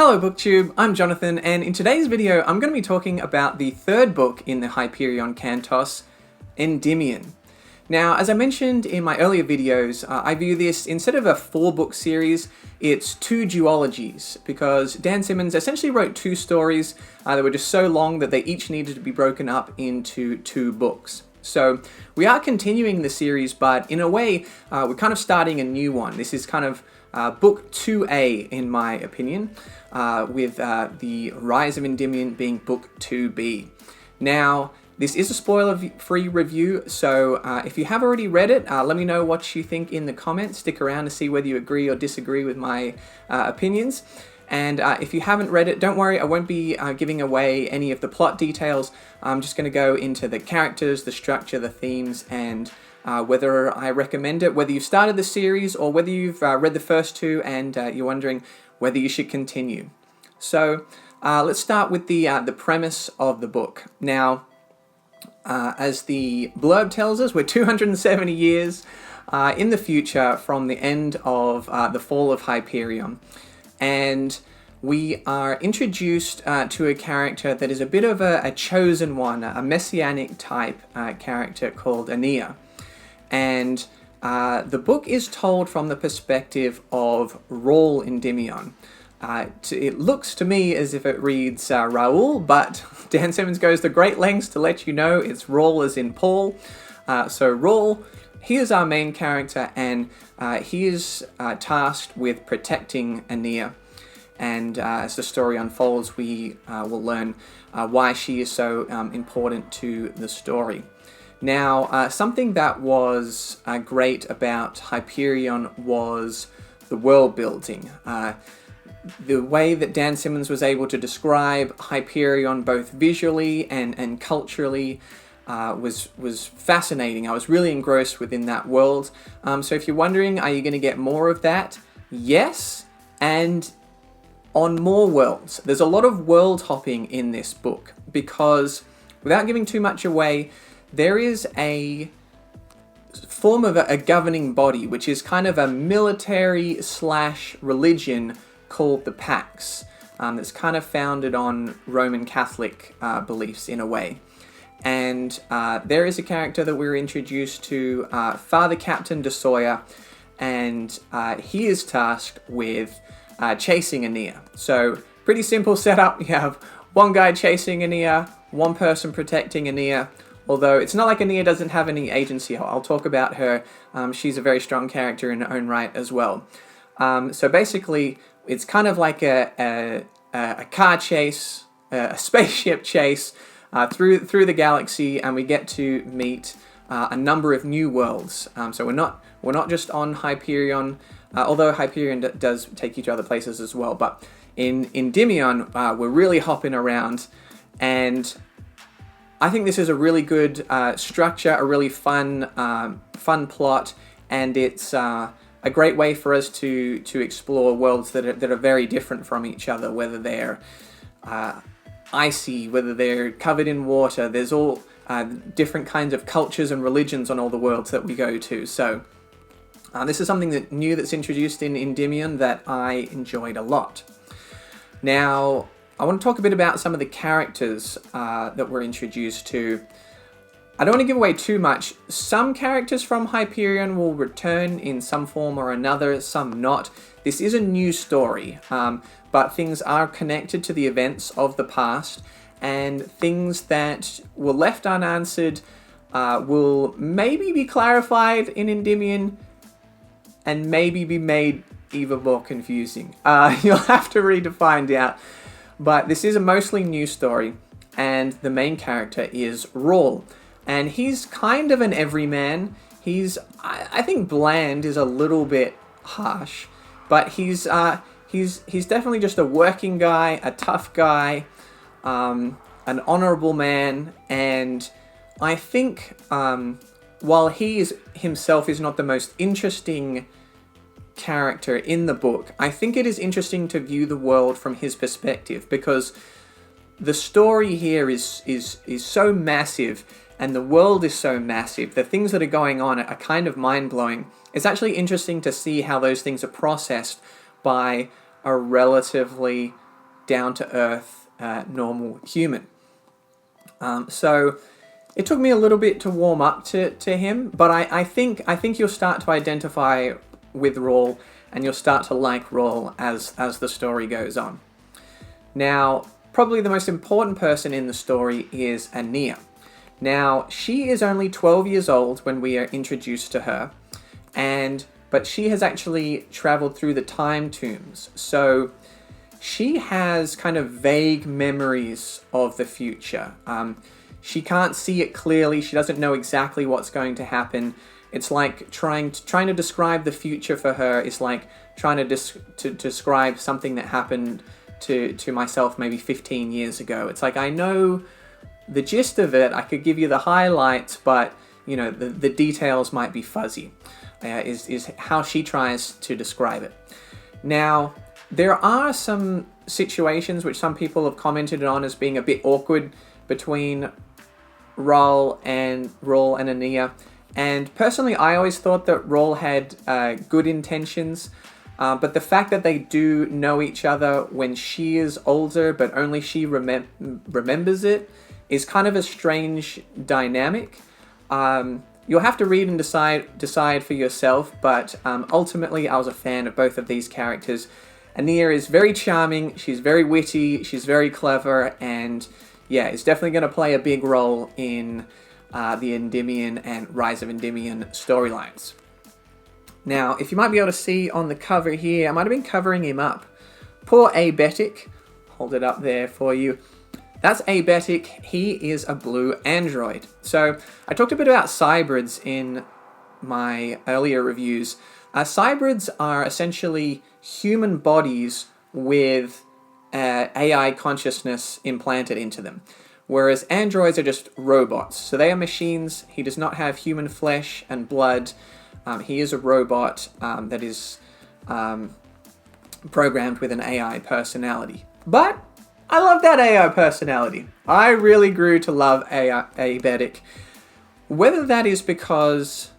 Hello BookTube, I'm Jonathan, and in today's video I'm going to be talking about the third book in the Hyperion Cantos, Endymion. Now, as I mentioned in my earlier videos, I view this, instead of a 4-book series, it's 2 duologies, because Dan Simmons essentially wrote 2 stories that were just so long that they each needed to be broken up into 2 books. So we are continuing the series, but in a way, we're kind of starting a new one. This is kind of book 2A, in my opinion, with the Rise of Endymion being book 2B. Now, this is a spoiler-free review, so if you have already read it, let me know what you think in the comments. Stick around to see whether you agree or disagree with my opinions. And if you haven't read it, don't worry, I won't be giving away any of the plot details. I'm just going to go into the characters, the structure, the themes, and whether I recommend it, whether you've started the series or whether you've read the first 2 and you're wondering whether you should continue. So let's start with the premise of the book. Now, as the blurb tells us, we're 270 years in the future from the end of the fall of Hyperion. And we are introduced to a character that is a bit of a chosen one, a messianic type character called Aeneas. And the book is told from the perspective of Raul Endymion. It looks to me as if it reads Raul, but Dan Simmons goes to great lengths to let you know it's Raul as in Paul. So Raul, he is our main character, and he is tasked with protecting Aeneas. And as the story unfolds, we will learn why she is so important to the story. Now, something that was great about Hyperion was the world building. The way that Dan Simmons was able to describe Hyperion both visually and culturally was fascinating. I was really engrossed within that world. So if you're wondering, are you going to get more of that? Yes, and on more worlds. There's a lot of world hopping in this book because, without giving too much away, there is a form of a governing body, which is kind of a military/religion called the Pax, that's kind of founded on Roman Catholic beliefs in a way. And there is a character that we're introduced to, Father Captain de Sawyer, and he is tasked with chasing Aeneas. So, pretty simple setup. You have one guy chasing Aeneas, one person protecting Aeneas. Although it's not like Aeneas doesn't have any agency. I'll talk about her. She's a very strong character in her own right as well. So basically, it's kind of like a car chase, a spaceship chase through the galaxy, and we get to meet a number of new worlds. So we're not just on Hyperion, although Hyperion does take you to other places as well. But in Endymion, we're really hopping around, and I think this is a really good structure, a really fun plot, and it's a great way for us to explore worlds that are very different from each other, whether they're icy, whether they're covered in water. There's all different kinds of cultures and religions on all the worlds that we go to. So this is something new that's introduced in Endymion that I enjoyed a lot. Now, I want to talk a bit about some of the characters that we're introduced to. I don't want to give away too much. Some characters from Hyperion will return in some form or another, some not. This is a new story, but things are connected to the events of the past, and things that were left unanswered will maybe be clarified in Endymion and maybe be made even more confusing. You'll have to read to find out. But this is a mostly new story, and the main character is Raul. And he's kind of an everyman. I think bland is a little bit harsh, but he's definitely just a working guy, a tough guy, an honorable man, and I think while he himself is not the most interesting character in the book, I think it is interesting to view the world from his perspective, because the story here is so massive, and the world is so massive. The things that are going on are kind of mind-blowing. It's actually interesting to see how those things are processed by a relatively down-to-earth, normal human. So it took me a little bit to warm up to him, but I think you'll start to identify with Rawl, and you'll start to like Rawl as the story goes on. Now, probably the most important person in the story is Ania. Now, she is only 12 years old when we are introduced to her, but she has actually traveled through the time tombs. So she has kind of vague memories of the future. She can't see it clearly. She doesn't know exactly what's going to happen. It's like trying to describe the future for her is like trying to describe something that happened to myself maybe 15 years ago. It's like, I know the gist of it, I could give you the highlights, but you know, the details might be fuzzy, is how she tries to describe it. Now, there are some situations which some people have commented on as being a bit awkward between Rawl and Ania. And personally, I always thought that Rawl had good intentions, but the fact that they do know each other when she is older, but only she remembers it, is kind of a strange dynamic. You'll have to read and decide for yourself, but ultimately I was a fan of both of these characters. Ania is very charming, she's very witty, she's very clever, and yeah, is definitely going to play a big role in the Endymion and Rise of Endymion storylines. Now, if you might be able to see on the cover here, I might have been covering him up. Poor Abetic. Hold it up there for you. That's Abetic. He is a blue android. So, I talked a bit about cybrids in my earlier reviews. Cybrids are essentially human bodies with AI consciousness implanted into them, whereas androids are just robots. So they are machines. He does not have human flesh and blood. He is a robot that is programmed with an AI personality. But I love that AI personality. I really grew to love Abetic. Whether that is because...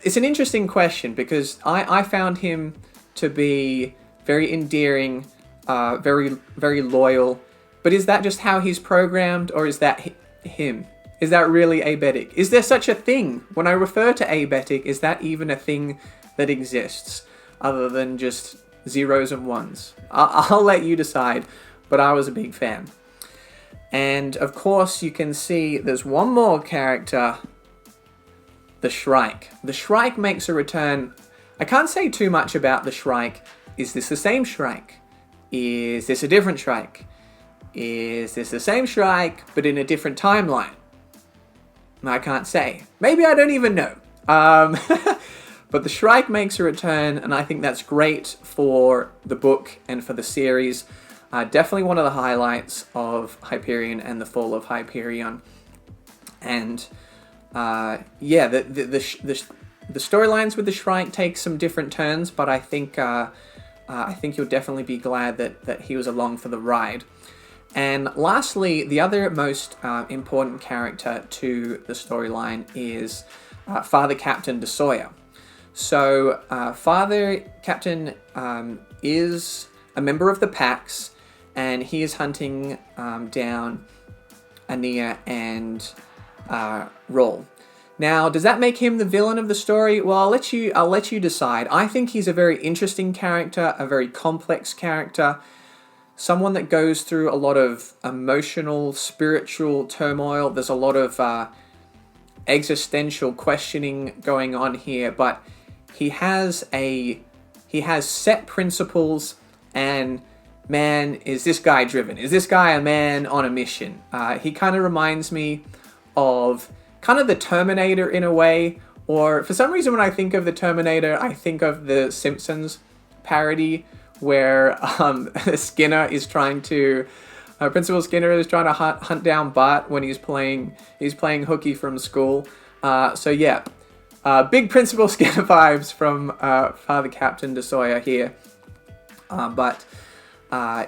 It's an interesting question, because I found him to be very endearing, very, very loyal. But is that just how he's programmed, or is that him? Is that really Abetic? Is there such a thing? When I refer to Abetic, is that even a thing that exists, other than just zeros and ones? I'll let you decide, but I was a big fan. And of course, you can see there's one more character, the Shrike. The Shrike makes a return. I can't say too much about the Shrike. Is this the same Shrike? Is this a different Shrike? Is this the same Shrike, but in a different timeline? I can't say. Maybe I don't even know. But the Shrike makes a return, and I think that's great for the book and for the series. Definitely one of the highlights of Hyperion and the Fall of Hyperion. And yeah, the storylines with the Shrike take some different turns, but I think you'll definitely be glad that he was along for the ride. And lastly, the other most important character to the storyline is Father Captain DeSawyer. So, Father Captain is a member of the Pax, and he is hunting down Ania and Rawl. Now, does that make him the villain of the story? Well, I'll let you decide. I think he's a very interesting character, a very complex character. Someone that goes through a lot of emotional, spiritual turmoil. There's a lot of existential questioning going on here, but he has set principles, and man, is this guy driven? Is this guy a man on a mission? He kind of reminds me of kind of the Terminator in a way, or for some reason when I think of the Terminator, I think of the Simpsons parody, where Principal Skinner is trying to hunt down Bart when he's playing hooky from school. So yeah, big Principal Skinner vibes from Father Captain DeSawyer here. But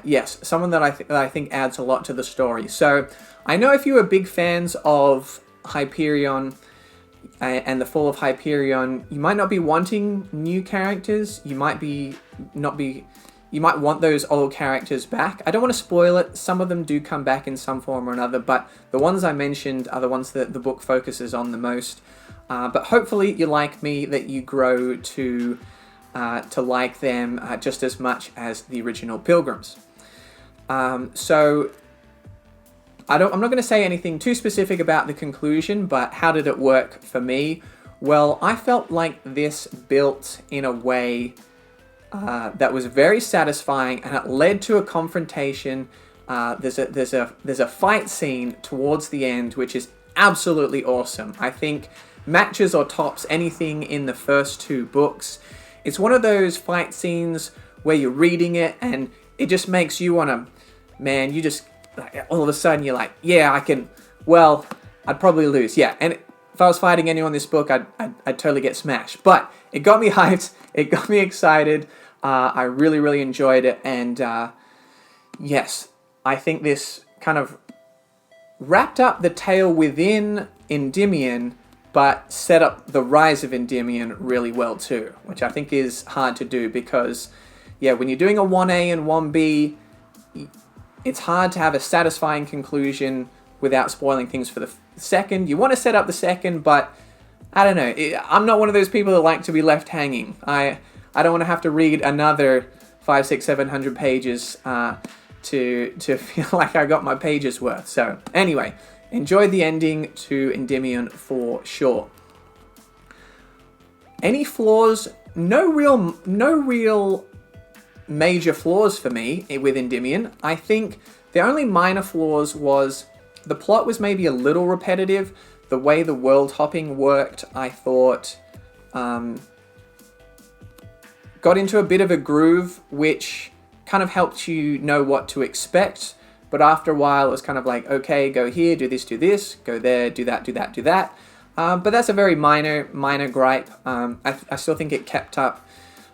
yes, someone that I think adds a lot to the story. So I know if you are big fans of Hyperion and the Fall of Hyperion, you might not be wanting new characters. You might not be you might want those old characters back. I don't want to spoil it. Some of them do come back in some form or another, but the ones I mentioned are the ones that the book focuses on the most. But hopefully you're like me, that you grow to like them just as much as the original Pilgrims. So I'm not going to say anything too specific about the conclusion, but how did it work for me? Well, I felt like this built in a way that was very satisfying, and it led to a confrontation. There's a fight scene towards the end, which is absolutely awesome. I think matches or tops anything in the first two books. It's one of those fight scenes where you're reading it and it just makes you want to, man, you just, all of a sudden you're like, yeah, I'd probably lose. Yeah, and if I was fighting anyone in this book, I'd totally get smashed. But it got me hyped, it got me excited. I really, really enjoyed it. And yes, I think this kind of wrapped up the tale within Endymion, but set up the rise of Endymion really well too, which I think is hard to do because, yeah, when you're doing a 1A and 1B, it's hard to have a satisfying conclusion without spoiling things for the second. You want to set up the second, but I don't know. I'm not one of those people that like to be left hanging. I don't want to have to read another 500, 600, 700 pages to feel like I got my pages worth. So anyway, enjoyed the ending to Endymion for sure. Any flaws? No real major flaws for me with Endymion. I think the only minor flaws was the plot was maybe a little repetitive. The way the world hopping worked, I thought, got into a bit of a groove, which kind of helped you know what to expect. But after a while, it was kind of like, okay, go here, do this, go there, do that, do that, do that. But that's a very minor gripe. I still think it kept up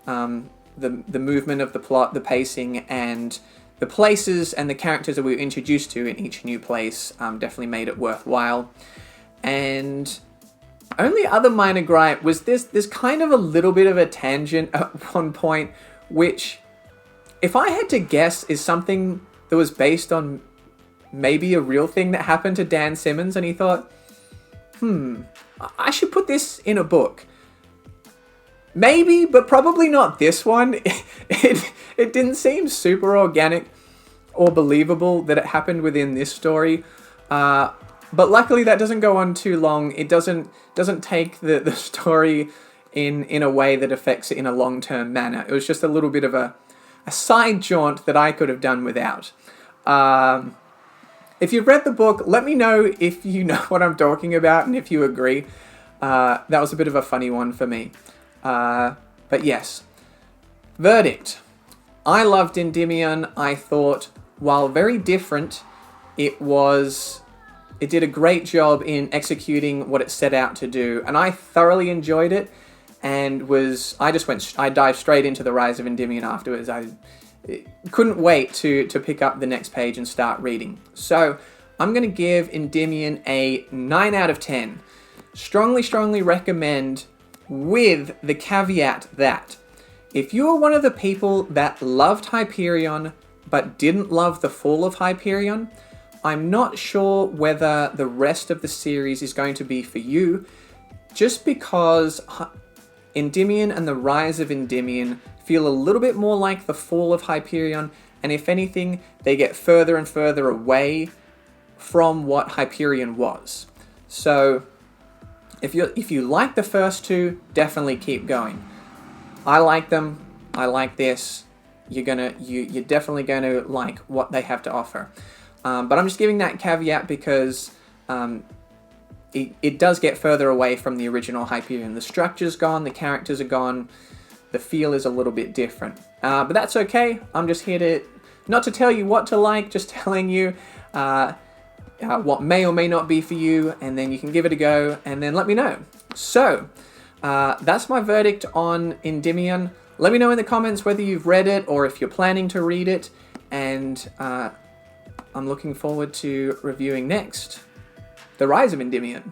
the movement of the plot, the pacing, and the places and the characters that we were introduced to in each new place definitely made it worthwhile. And only other minor gripe was there's kind of a little bit of a tangent at one point, which, if I had to guess, is something that was based on maybe a real thing that happened to Dan Simmons, and he thought, I should put this in a book. Maybe, but probably not this one. It didn't seem super organic or believable that it happened within this story. But luckily that doesn't go on too long. It doesn't take the story in a way that affects it in a long-term manner. It was just a little bit of a side jaunt that I could have done without. If you've read the book, let me know if you know what I'm talking about and if you agree. That was a bit of a funny one for me. But yes. Verdict. I loved Endymion. I thought, while very different, it did a great job in executing what it set out to do, and I thoroughly enjoyed it. And I dived straight into the Rise of Endymion afterwards. I couldn't wait to pick up the next page and start reading. So I'm going to give Endymion a 9 out of 10. Strongly recommend, with the caveat that if you are one of the people that loved Hyperion but didn't love the fall of Hyperion, I'm not sure whether the rest of the series is going to be for you, just because Endymion and the Rise of Endymion feel a little bit more like the fall of Hyperion, and if anything, they get further and further away from what Hyperion was. So if you like the first two, definitely keep going. I like them. I like this. You're definitely gonna like what they have to offer. But I'm just giving that caveat because it does get further away from the original Hyperion. The structure's gone, the characters are gone, the feel is a little bit different. But that's okay. I'm just here not to tell you what to like, just telling you what may or may not be for you, and then you can give it a go, and then let me know. So, that's my verdict on Endymion. Let me know in the comments whether you've read it or if you're planning to read it, and I'm looking forward to reviewing next The Rise of Endymion.